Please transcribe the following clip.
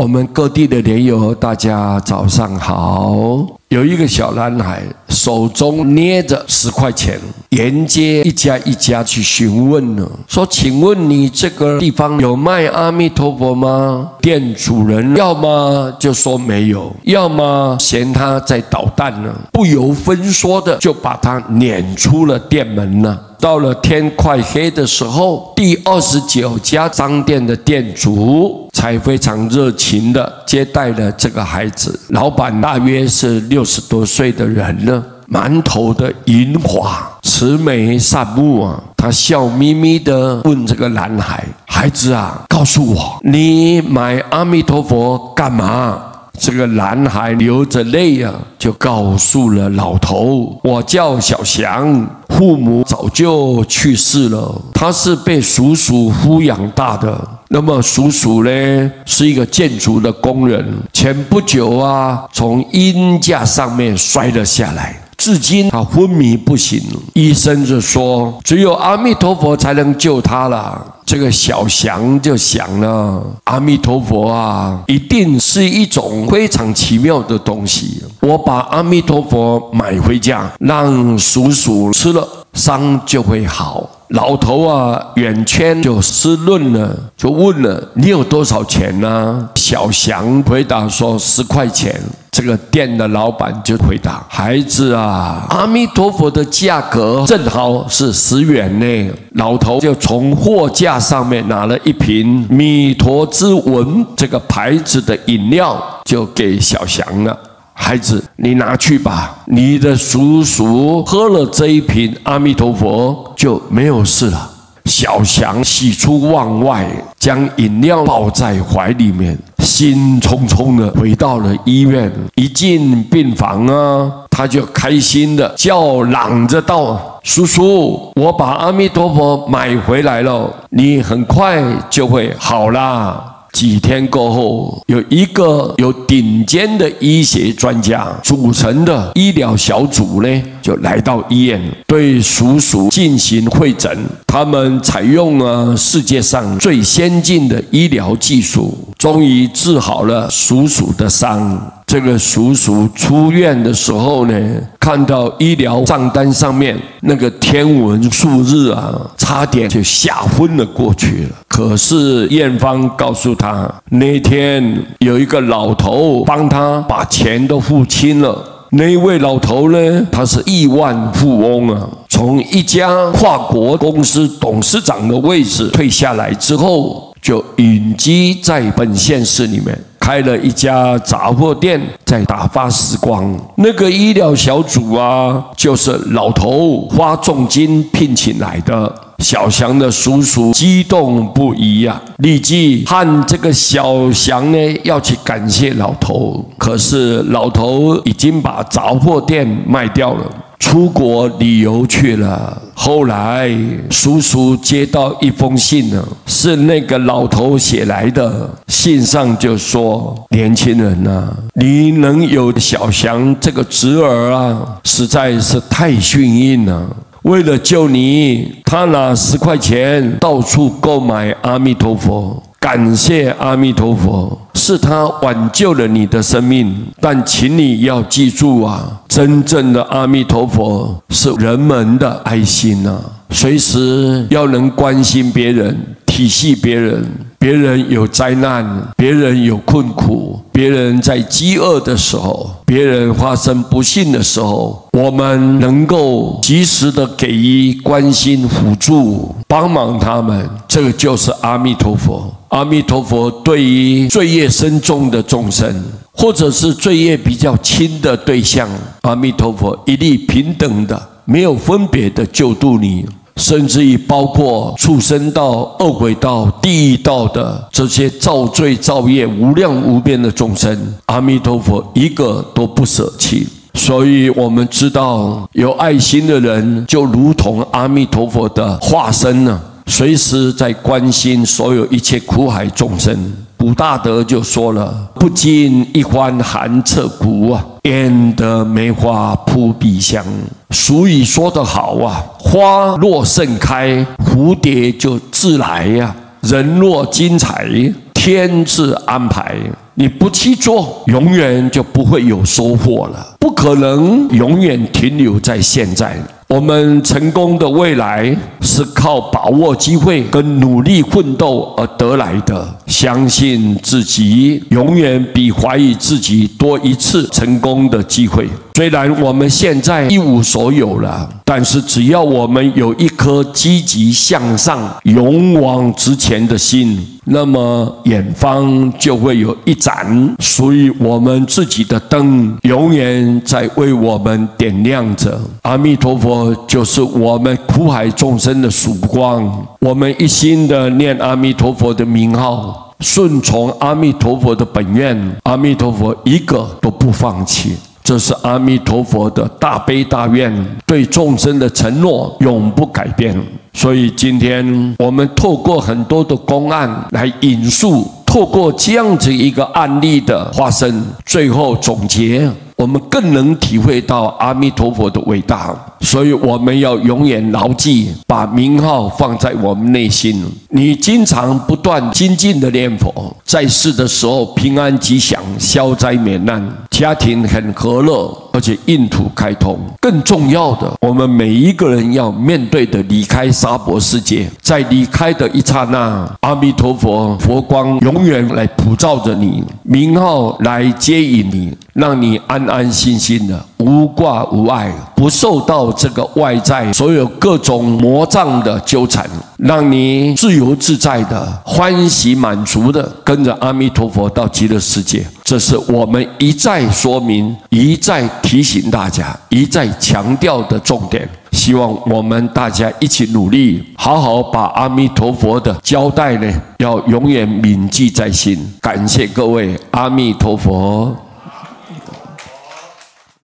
们各地的莲友，大家早上好。有一个小男孩手中捏着10块钱，沿街一家一家去询问了，说：“请问你这个地方有卖阿弥陀佛吗？”店主人要么就说没有，要么嫌他在捣蛋呢，不由分说的就把他撵出了店门了。到了天快黑的时候，第29家商店的店主才非常热情的接待了这个孩子。老板大约是60多岁的人了，满头的银华，慈眉善目啊。他笑眯眯的问这个男孩：“孩子啊，告诉我，你买阿弥陀佛干嘛？”这个男孩流着泪啊，就告诉了老头：“我叫小祥，父母早就去世了，他是被叔叔抚养大的。那么叔叔呢，是一个建筑的工人，前不久啊，从鹰架上面摔了下来。”至今他昏迷不醒，医生就说只有阿弥陀佛才能救他了。这个小祥就想了，阿弥陀佛啊，一定是一种非常奇妙的东西。我把阿弥陀佛买回家，让叔叔吃了，伤就会好。老头啊，眼圈就湿润了，就问了：“你有多少钱呢？”小祥回答说：“10块钱。”这个店的老板就回答：“孩子啊，阿弥陀佛的价格正好是10元呢。”老头就从货架上面拿了一瓶弥陀之文这个牌子的饮料，就给小祥了。孩子，你拿去吧，你的叔叔喝了这一瓶阿弥陀佛就没有事了。小祥喜出望外，将饮料抱在怀里面，心匆匆的回到了医院。一进病房啊，他就开心的叫嚷着道：“叔叔，我把阿弥陀佛买回来了，你很快就会好啦。”几天过后，有一个有顶尖的医学专家组成的医疗小组呢，就来到医院对叔叔进行会诊。他们采用了世界上最先进的医疗技术，终于治好了叔叔的伤。这个叔叔出院的时候呢，看到医疗账单上面那个天文数字啊，差点就吓昏了过去了。可是验方告诉他，那天有一个老头帮他把钱都付清了。那位老头呢，他是亿万富翁啊，从一家跨国公司董事长的位置退下来之后，就隐居在本县市里面，开了一家杂货店，在打发时光。那个医疗小组啊，就是老头花重金聘请来的。小祥的叔叔激动不已啊，立即和这个小祥呢要去感谢老头。可是老头已经把杂货店卖掉了，出国旅游去了。后来叔叔接到一封信呢，是那个老头写来的，信上就说：“年轻人啊，你能有小祥这个侄儿啊，实在是太幸运了。为了救你，他拿10块钱到处购买阿弥陀佛，感谢阿弥陀佛，是他挽救了你的生命。但请你要记住啊，真正的阿弥陀佛是人们的爱心啊，随时要能关心别人，体恤别人。别人有灾难，别人有困苦，别人在饥饿的时候，别人发生不幸的时候，我们能够及时的给予关心、辅助、帮忙他们，这个就是阿弥陀佛。阿弥陀佛对于罪业深重的众生，或者是罪业比较轻的对象，阿弥陀佛一律平等的，没有分别的救度你。甚至于包括畜生道、恶鬼道、地狱道的这些造罪造业无量无边的众生，阿弥陀佛一个都不舍弃。所以我们知道，有爱心的人就如同阿弥陀佛的化身呢，随时在关心所有一切苦海众生。古大德就说了：“不经一番寒彻骨啊，焉得梅花扑鼻香。”俗语说得好啊，花若盛开，蝴蝶就自来呀；人若精彩，天自安排。你不去做，永远就不会有收获了，不可能永远停留在现在。我们成功的未来是靠把握机会跟努力奋斗而得来的。相信自己，永远比怀疑自己多一次成功的机会。虽然我们现在一无所有了，但是只要我们有一颗积极向上、勇往直前的心，那么远方就会有一盏属于我们自己的灯，永远在为我们点亮着。阿弥陀佛就是我们苦海众生的曙光。我们一心的念阿弥陀佛的名号，顺从阿弥陀佛的本愿，阿弥陀佛一个都不放弃。这是阿弥陀佛的大悲大愿，对众生的承诺永不改变。所以今天我们透过很多的公案来引述，透过这样子一个案例的发生，最后总结，我们更能体会到阿弥陀佛的伟大。所以我们要永远牢记，把名号放在我们内心。你经常不断精进的念佛，在世的时候平安吉祥，消灾免难，家庭很和乐，而且印土开通。更重要的，我们每一个人要面对的离开娑婆世界，在离开的一刹那，阿弥陀佛佛光永远来普照着你，名号来接引你，让你安安心心的无挂无碍，不受到这个外在所有各种魔障的纠缠，让你自由自在的欢喜满足的跟着阿弥陀佛到极乐世界。这是我们一再说明，一再提醒大家，一再强调的重点。希望我们大家一起努力，好好把阿弥陀佛的交代呢，要永远铭记在心。感谢各位，阿弥陀佛。